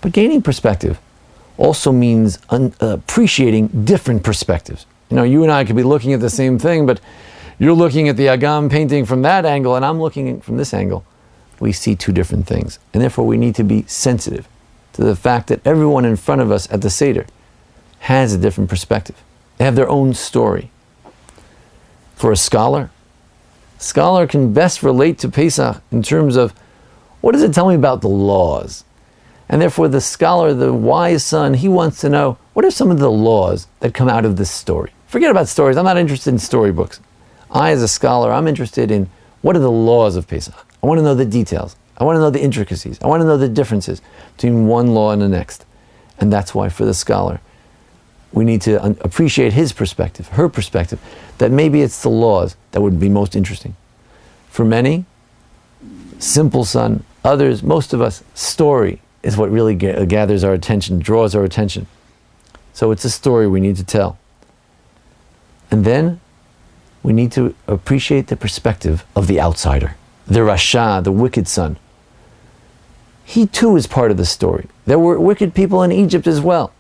But gaining perspective also means appreciating different perspectives. You and I could be looking at the same thing, but you're looking at the Agam painting from that angle, and I'm looking from this angle. We see two different things. And therefore we need to be sensitive to the fact that everyone in front of us at the Seder has a different perspective. They have their own story. For a scholar can best relate to Pesach in terms of, what does it tell me about the laws? And therefore the scholar, the wise son, he wants to know, what are some of the laws that come out of this story? Forget about stories. I'm not interested in storybooks. I, as a scholar, I'm interested in, what are the laws of Pesach? I want to know the details. I want to know the intricacies. I want to know the differences between one law and the next. And that's why for the scholar, we need to appreciate his perspective, her perspective, that maybe it's the laws that would be most interesting. For many, simple son, others, most of us, story is what really gathers our attention, draws our attention. So it's a story we need to tell. And then we need to appreciate the perspective of the outsider, the Rasha, the wicked son. He too is part of the story. There were wicked people in Egypt as well.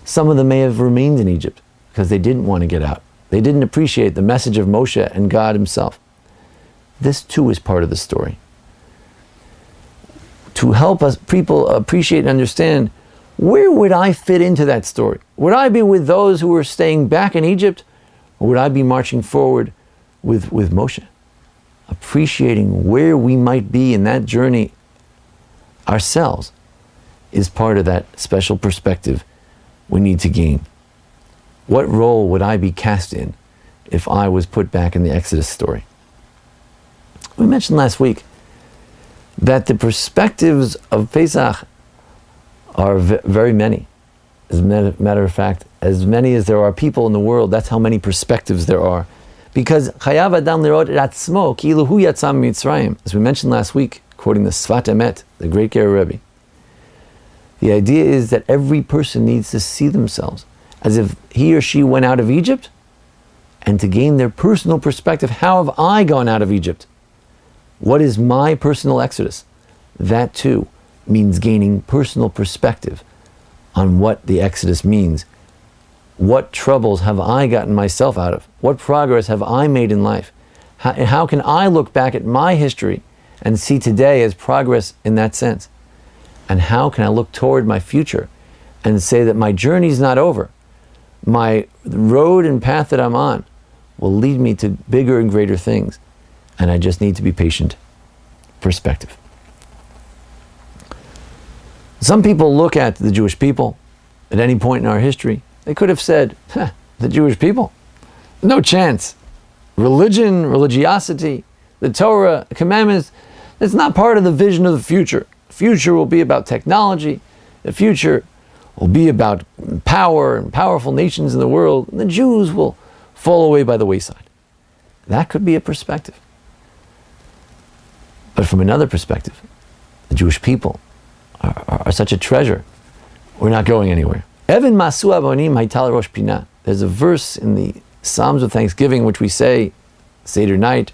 Some of them may have remained in Egypt because they didn't want to get out. They didn't appreciate the message of Moshe and God himself. This too is part of the story. To help us people appreciate and understand, where would I fit into that story? Would I be with those who were staying back in Egypt? Or would I be marching forward with Moshe? Appreciating where we might be in that journey ourselves is part of that special perspective we need to gain. What role would I be cast in if I was put back in the Exodus story? We mentioned last week that the perspectives of Pesach are very many. As a matter of fact, as many as there are people in the world, that's how many perspectives there are. Because chayav adam lirot atzmo ki'ilu hu yatzam mitzrayim, as we mentioned last week, quoting the Sfat Emet, the great Ger Rebbe. The idea is that every person needs to see themselves as if he or she went out of Egypt, and to gain their personal perspective, how have I gone out of Egypt? What is my personal exodus? That too means gaining personal perspective on what the exodus means. What troubles have I gotten myself out of? What progress have I made in life? How can I look back at my history and see today as progress in that sense? And how can I look toward my future and say that my journey's not over? My road and path that I'm on will lead me to bigger and greater things. And I just need to be patient. Perspective. Some people look at the Jewish people at any point in our history. They could have said, the Jewish people, no chance. Religion, religiosity, the Torah, the commandments, it's not part of the vision of the future. The future will be about technology. The future will be about power and powerful nations in the world. And the Jews will fall away by the wayside. That could be a perspective. But from another perspective, the Jewish people are such a treasure. We're not going anywhere. Even masu avonim haytal rosh pinah. There's a verse in the Psalms of Thanksgiving which we say Seder night.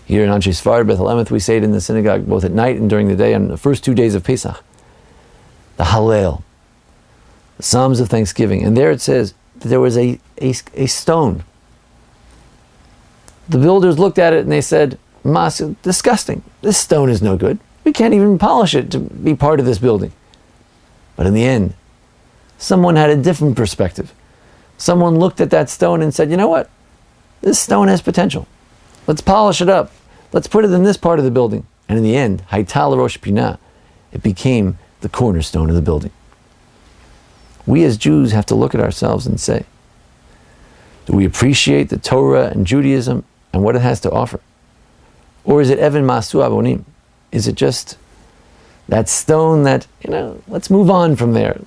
Here in Anshe Sfard, Beth Elemeth, we say it in the synagogue both at night and during the day on the first 2 days of Pesach. The Hallel, the Psalms of Thanksgiving. And there it says that there was a stone. The builders looked at it and they said, Masu, disgusting. This stone is no good. We can't even polish it to be part of this building. But in the end, someone had a different perspective. Someone looked at that stone and said, you know what? This stone has potential. Let's polish it up. Let's put it in this part of the building. And in the end, Haytal Rosh Pinah, it became the cornerstone of the building. We as Jews have to look at ourselves and say, do we appreciate the Torah and Judaism and what it has to offer? Or is it Even Masu Avonim? Is it just that stone that, let's move on from there.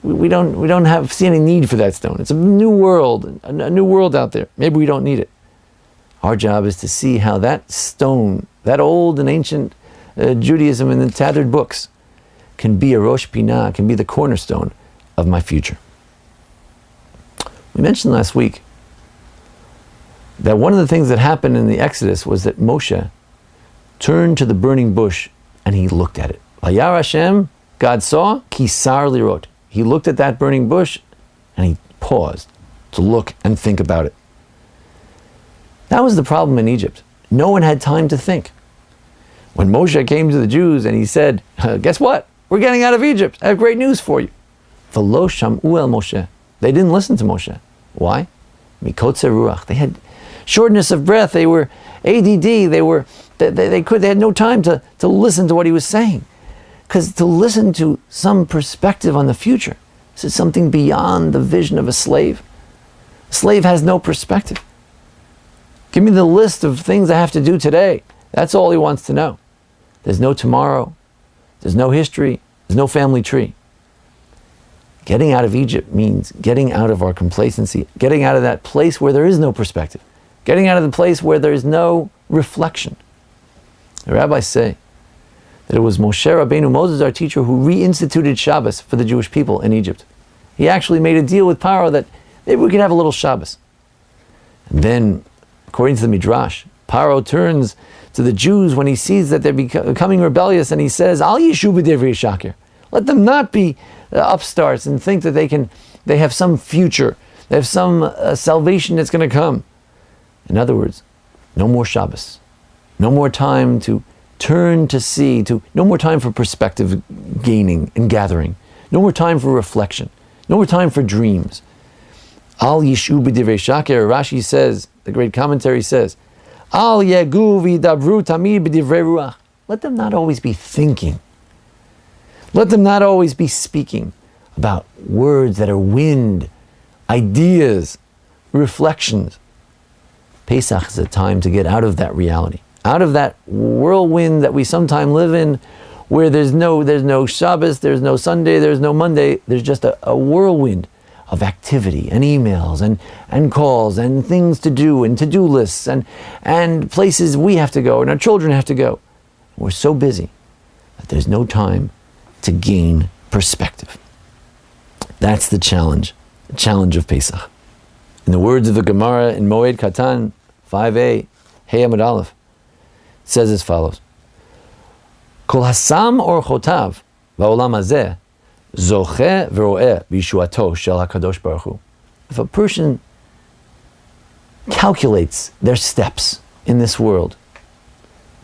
We don't see any need for that stone. It's a new world out there. Maybe we don't need it. Our job is to see how that stone, that old and ancient Judaism in the tattered books, can be a Rosh Pinah, can be the cornerstone of my future. We mentioned last week that one of the things that happened in the Exodus was that Moshe turned to the burning bush and he looked at it. Vayar Hashem God saw, kisar lirot. He looked at that burning bush and he paused to look and think about it. That was the problem in Egypt. No one had time to think. When Moshe came to the Jews and he said, guess what? We're getting out of Egypt. I have great news for you. V'lo sham'u el Moshe. They didn't listen to Moshe. Why? Mikotze ruach. They had shortness of breath. They were ADD. They had no time to listen to what he was saying. Because to listen to some perspective on the future, this is something beyond the vision of a slave. A slave has no perspective. Give me the list of things I have to do today. That's all he wants to know. There's no tomorrow. There's no history. There's no family tree. Getting out of Egypt means getting out of our complacency, getting out of that place where there is no perspective, getting out of the place where there is no reflection. The rabbis say that it was Moshe Rabbeinu, Moses, our teacher, who reinstituted Shabbos for the Jewish people in Egypt. He actually made a deal with Paro that maybe we could have a little Shabbos. And then, according to the Midrash, Paro turns to the Jews when he sees that they're becoming rebellious, and he says, Al yishu b'divrei shakir. Let them not be upstarts and think that they have some future, they have some salvation that's going to come. In other words, no more Shabbos, no more time to turn to see, no more time for perspective gaining and gathering, no more time for reflection, no more time for dreams. Al yishu b'divrei shakir, Rashi says, the great commentary says, Al yegu v'dabru tamid b'divrei ruach. Let them not always be thinking. Let them not always be speaking about words that are wind, ideas, reflections. Pesach is a time to get out of that reality, out of that whirlwind that we sometimes live in, where there's no Shabbos, there's no Sunday, there's no Monday. There's just a whirlwind of activity and emails and calls and things to do and to-do lists and places we have to go and our children have to go. We're so busy that there's no time to gain perspective. That's the challenge of Pesach. In the words of the Gemara in Moed Katan 5a, Hey Amud Aleph, it says as follows: Kol hasam orchotav ba'olam hazeh zoche v'ro'eh b'yishuato shel HaKadosh Baruch Hu. If a person calculates their steps in this world,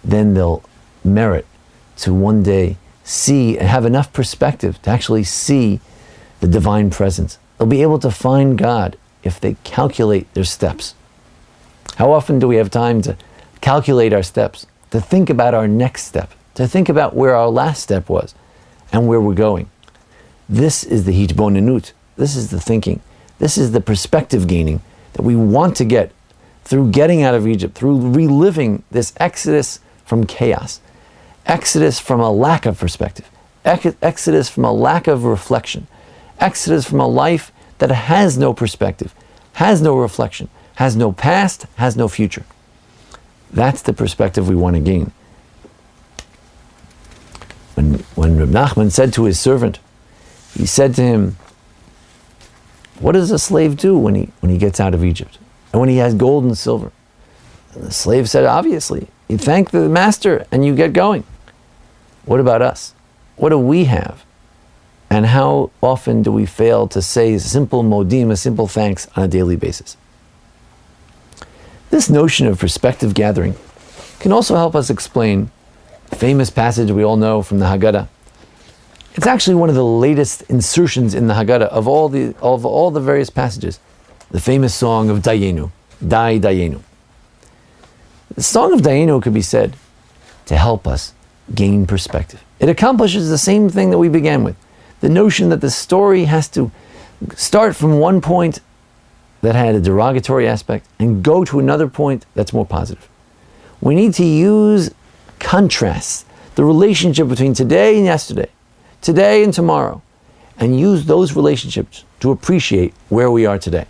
then they'll merit to one day see and have enough perspective to actually see the divine presence. They'll be able to find God if they calculate their steps. How often do we have time to calculate our steps, to think about our next step, to think about where our last step was and where we're going? This is the hitbonenut. This is the thinking. This is the perspective gaining that we want to get through getting out of Egypt, through reliving this exodus from chaos, exodus from a lack of perspective, exodus from a lack of reflection, exodus from a life that has no perspective, has no reflection, has no past, has no future. That's the perspective we want to gain. When Reb Nachman said to his servant, he said to him, what does a slave do when he gets out of Egypt and when he has gold and silver? And the slave said, obviously, you thank the master and you get going. What about us? What do we have? And how often do we fail to say simple modim, a simple thanks on a daily basis? This notion of perspective gathering can also help us explain the famous passage we all know from the Haggadah. It's actually one of the latest insertions in the Haggadah of all the various passages. The famous song of Dayenu, Dai Dayenu. The song of Dayenu could be said to help us gain perspective. It accomplishes the same thing that we began with. The notion that the story has to start from one point that had a derogatory aspect and go to another point that's more positive. We need to use contrasts, the relationship between today and yesterday, today and tomorrow, and use those relationships to appreciate where we are today.